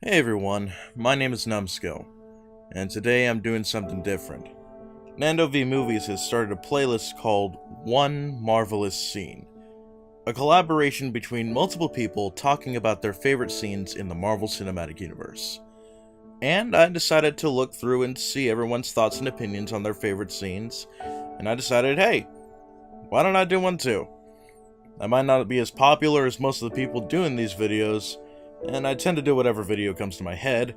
Hey everyone, my name is Numbskill, and today I'm doing something different. Nando V Movies has started a playlist called One Marvelous Scene, a collaboration between multiple people talking about their favorite scenes in the Marvel Cinematic Universe. And I decided to look through and see everyone's thoughts and opinions on their favorite scenes, and I decided, hey, why don't I do one too? I might not be as popular as most of the people doing these videos, and I tend to do whatever video comes to my head,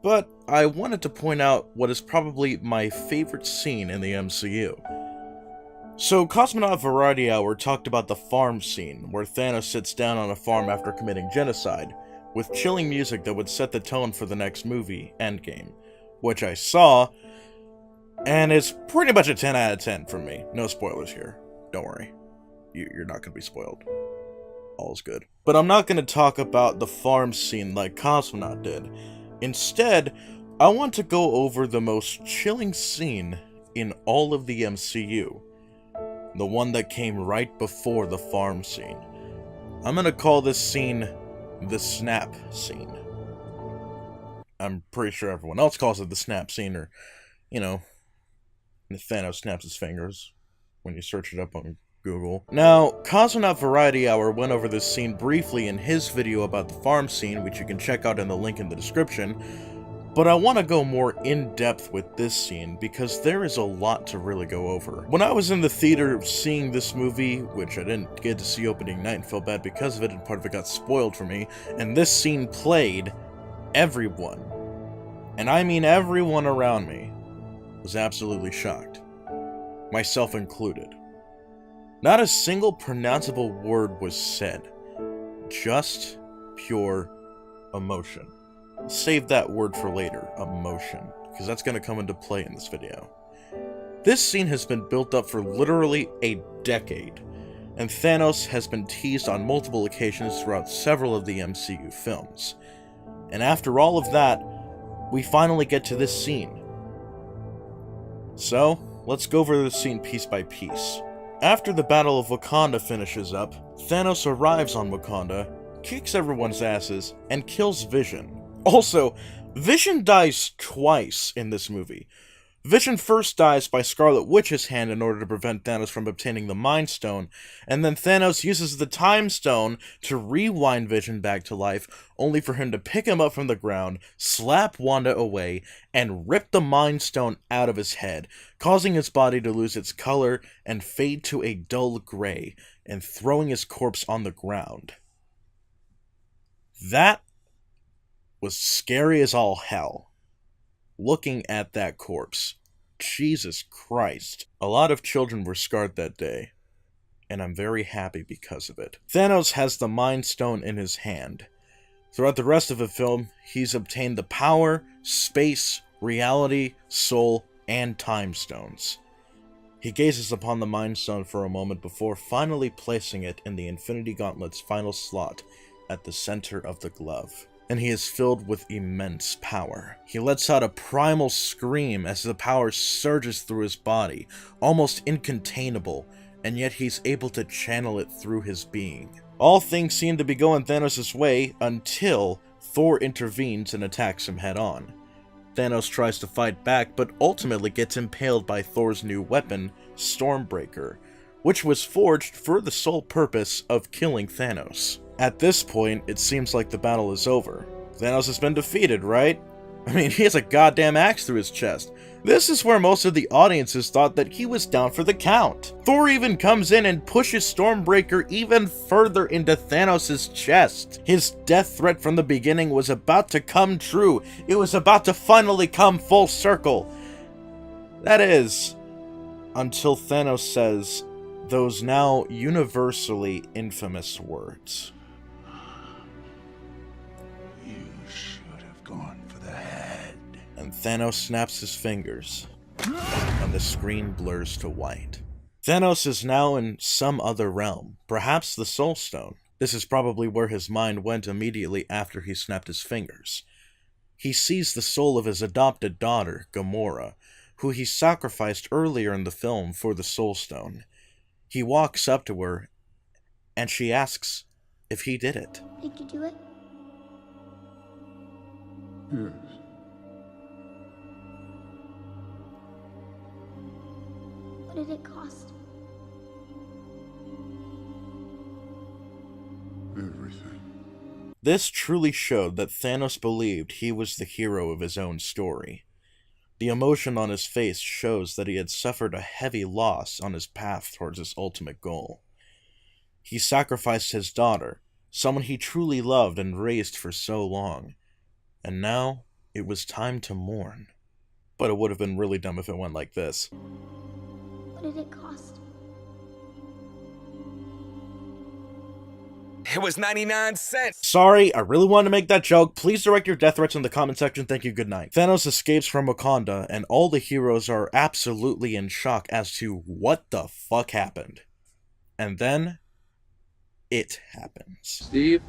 but I wanted to point out what is probably my favorite scene in the MCU. So, Cosmonaut Variety Hour talked about the farm scene, where Thanos sits down on a farm after committing genocide, with chilling music that would set the tone for the next movie, Endgame, which I saw, and it's pretty much a 10 out of 10 from me. No spoilers here. Don't worry. You're not going to be spoiled. All's good. But I'm not going to talk about the farm scene like Cosmonaut did. Instead, I want to go over the most chilling scene in all of the MCU. The one that came right before the farm scene. I'm going to call this scene the snap scene. I'm pretty sure everyone else calls it the snap scene, or, Thanos snaps his fingers when you search it up on Google. Now, Cosmonaut Variety Hour went over this scene briefly in his video about the farm scene, which you can check out in the link in the description, but I want to go more in-depth with this scene because there is a lot to really go over. When I was in the theater seeing this movie, which I didn't get to see opening night and felt bad because of it, and part of it got spoiled for me, and this scene played, everyone, and I mean everyone around me, was absolutely shocked. Myself included. Not a single pronounceable word was said. Just pure emotion. Save that word for later, emotion, because that's going to come into play in this video. This scene has been built up for literally a decade, and Thanos has been teased on multiple occasions throughout several of the MCU films. And after all of that, we finally get to this scene. So, let's go over this scene piece by piece. After the Battle of Wakanda finishes up, Thanos arrives on Wakanda, kicks everyone's asses, and kills Vision. Also, Vision dies twice in this movie. Vision first dies by Scarlet Witch's hand in order to prevent Thanos from obtaining the Mind Stone, and then Thanos uses the Time Stone to rewind Vision back to life, only for him to pick him up from the ground, slap Wanda away, and rip the Mind Stone out of his head, causing his body to lose its color and fade to a dull gray, and throwing his corpse on the ground. That was scary as all hell. Looking at that corpse. Jesus Christ. A lot of children were scarred that day, and I'm very happy because of it. Thanos has the Mind Stone in his hand. Throughout the rest of the film, he's obtained the power, space, reality, soul, and time stones. He gazes upon the Mind Stone for a moment before finally placing it in the Infinity Gauntlet's final slot at the center of the glove. And he is filled with immense power. He lets out a primal scream as the power surges through his body, almost incontainable, and yet he's able to channel it through his being. All things seem to be going Thanos' way until Thor intervenes and attacks him head-on. Thanos tries to fight back, but ultimately gets impaled by Thor's new weapon, Stormbreaker, which was forged for the sole purpose of killing Thanos. At this point, it seems like the battle is over. Thanos has been defeated, right? I mean, he has a goddamn axe through his chest. This is where most of the audiences thought that he was down for the count. Thor even comes in and pushes Stormbreaker even further into Thanos' chest. His death threat from the beginning was about to come true. It was about to finally come full circle. That is, until Thanos says those now universally infamous words. And Thanos snaps his fingers, and the screen blurs to white. Thanos is now in some other realm, perhaps the Soul Stone. This is probably where his mind went immediately after he snapped his fingers. He sees the soul of his adopted daughter, Gamora, who he sacrificed earlier in the film for the Soul Stone. He walks up to her, and she asks if he did it. Did you do it? Yes. What did it cost? Everything. This truly showed that Thanos believed he was the hero of his own story. The emotion on his face shows that he had suffered a heavy loss on his path towards his ultimate goal. He sacrificed his daughter, someone he truly loved and raised for so long, and now it was time to mourn. But it would have been really dumb if it went like this. What did it cost? It was 99 cents. Sorry, I really wanted to make that joke. Please direct your death threats in the comment section. Thank you, good night. Thanos escapes from Wakanda, and all the heroes are absolutely in shock as to what the fuck happened. And then, it happens. Steve?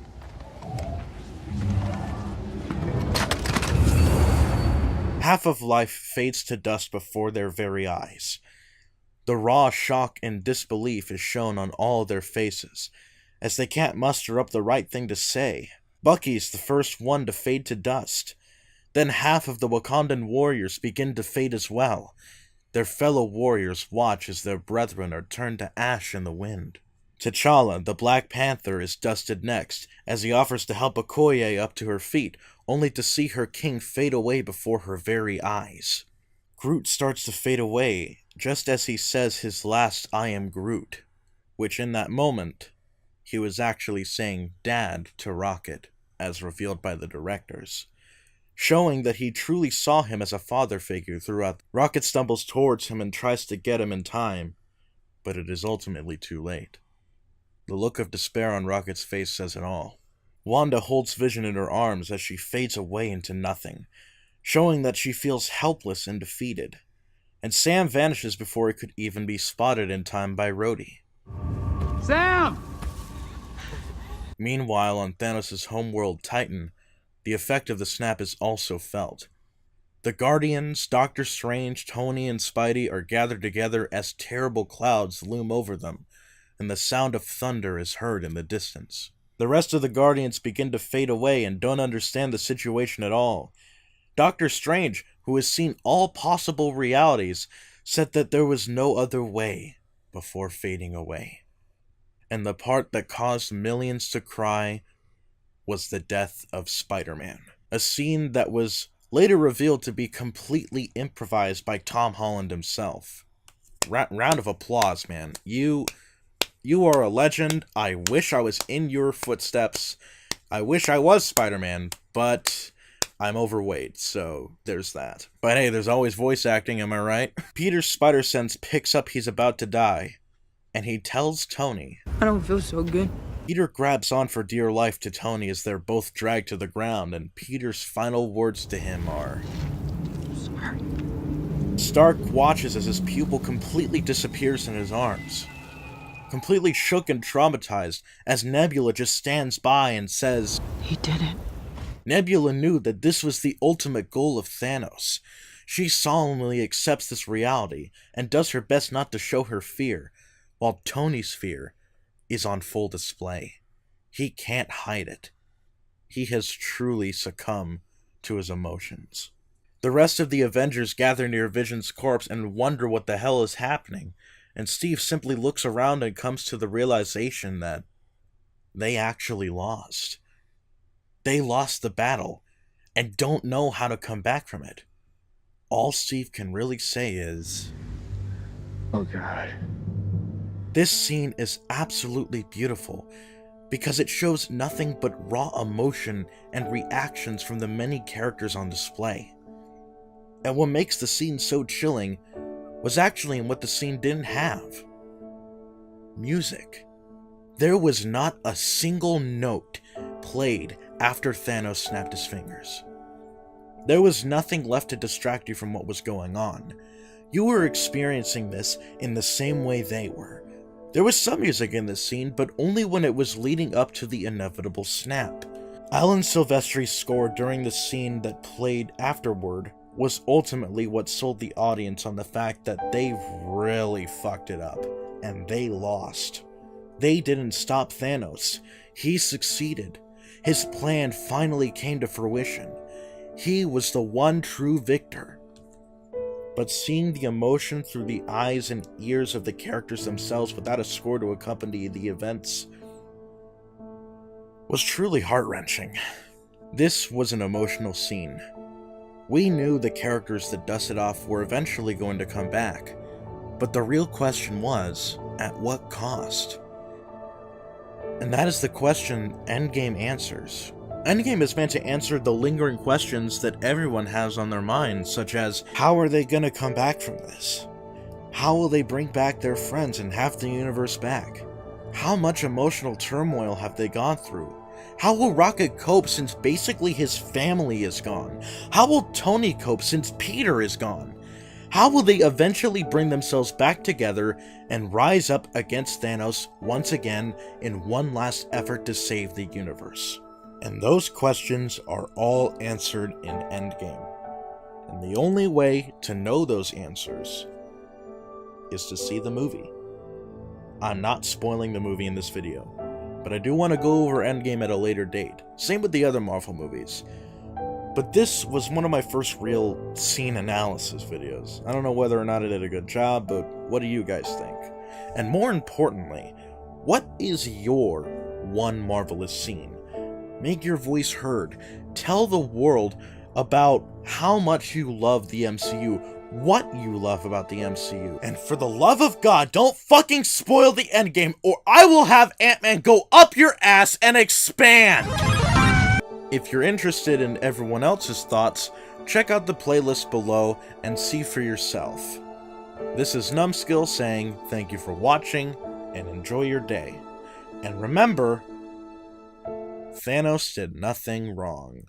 Half of life fades to dust before their very eyes. The raw shock and disbelief is shown on all their faces, as they can't muster up the right thing to say. Bucky's the first one to fade to dust. Then half of the Wakandan warriors begin to fade as well. Their fellow warriors watch as their brethren are turned to ash in the wind. T'Challa, the Black Panther, is dusted next, as he offers to help Okoye up to her feet, only to see her king fade away before her very eyes. Groot starts to fade away, just as he says his last "I am Groot," which in that moment, he was actually saying "Dad" to Rocket, as revealed by the directors, showing that he truly saw him as a father figure throughout. Rocket stumbles towards him and tries to get him in time, but it is ultimately too late. The look of despair on Rocket's face says it all. Wanda holds Vision in her arms as she fades away into nothing, showing that she feels helpless and defeated. And Sam vanishes before he could even be spotted in time by Rhodey. Sam! Meanwhile, on Thanos' homeworld Titan, the effect of the snap is also felt. The Guardians, Doctor Strange, Tony, and Spidey are gathered together as terrible clouds loom over them, and the sound of thunder is heard in the distance. The rest of the Guardians begin to fade away and don't understand the situation at all. Doctor Strange, who has seen all possible realities, said that there was no other way before fading away. And the part that caused millions to cry was the death of Spider-Man. A scene that was later revealed to be completely improvised by Tom Holland himself. Round of applause, man. You are a legend. I wish I was in your footsteps. I wish I was Spider-Man, but I'm overweight, so there's that. But hey, there's always voice acting, am I right? Peter's spider sense picks up he's about to die, and he tells Tony. I don't feel so good. Peter grabs on for dear life to Tony as they're both dragged to the ground, and Peter's final words to him are, Sorry. Stark watches as his pupil completely disappears in his arms. Completely shook and traumatized, as Nebula just stands by and says, He did it. Nebula knew that this was the ultimate goal of Thanos. She solemnly accepts this reality, and does her best not to show her fear, while Tony's fear is on full display. He can't hide it. He has truly succumbed to his emotions. The rest of the Avengers gather near Vision's corpse and wonder what the hell is happening, and Steve simply looks around and comes to the realization that they actually lost. They lost the battle, and don't know how to come back from it. All Steve can really say is, Oh God. this scene is absolutely beautiful, because it shows nothing but raw emotion and reactions from the many characters on display. And what makes the scene so chilling was actually in what the scene didn't have. Music. There was not a single note played after Thanos snapped his fingers. There was nothing left to distract you from what was going on. You were experiencing this in the same way they were. There was some music in this scene, but only when it was leading up to the inevitable snap. Alan Silvestri's score during the scene that played afterward was ultimately what sold the audience on the fact that they really fucked it up, and they lost. They didn't stop Thanos. He succeeded. His plan finally came to fruition. He was the one true victor. But seeing the emotion through the eyes and ears of the characters themselves without a score to accompany the events was truly heart-wrenching. This was an emotional scene. We knew the characters that dusted off were eventually going to come back, but the real question was, at what cost? And that is the question Endgame answers. Endgame is meant to answer the lingering questions that everyone has on their minds, such as, how are they gonna come back from this? How will they bring back their friends and have the universe back? How much emotional turmoil have they gone through? How will Rocket cope since basically his family is gone? How will Tony cope since Peter is gone? How will they eventually bring themselves back together and rise up against Thanos once again in one last effort to save the universe? And those questions are all answered in Endgame. And the only way to know those answers is to see the movie. I'm not spoiling the movie in this video, but I do want to go over Endgame at a later date. Same with the other Marvel movies. But this was one of my first real scene analysis videos. I don't know whether or not I did a good job, but what do you guys think? And more importantly, what is your one marvelous scene? Make your voice heard. Tell the world about how much you love the MCU, what you love about the MCU. And for the love of God, don't fucking spoil the Endgame, or I will have Ant-Man go up your ass and expand! If you're interested in everyone else's thoughts, check out the playlist below and see for yourself. This is Numbskill saying thank you for watching and enjoy your day. And remember, Thanos did nothing wrong.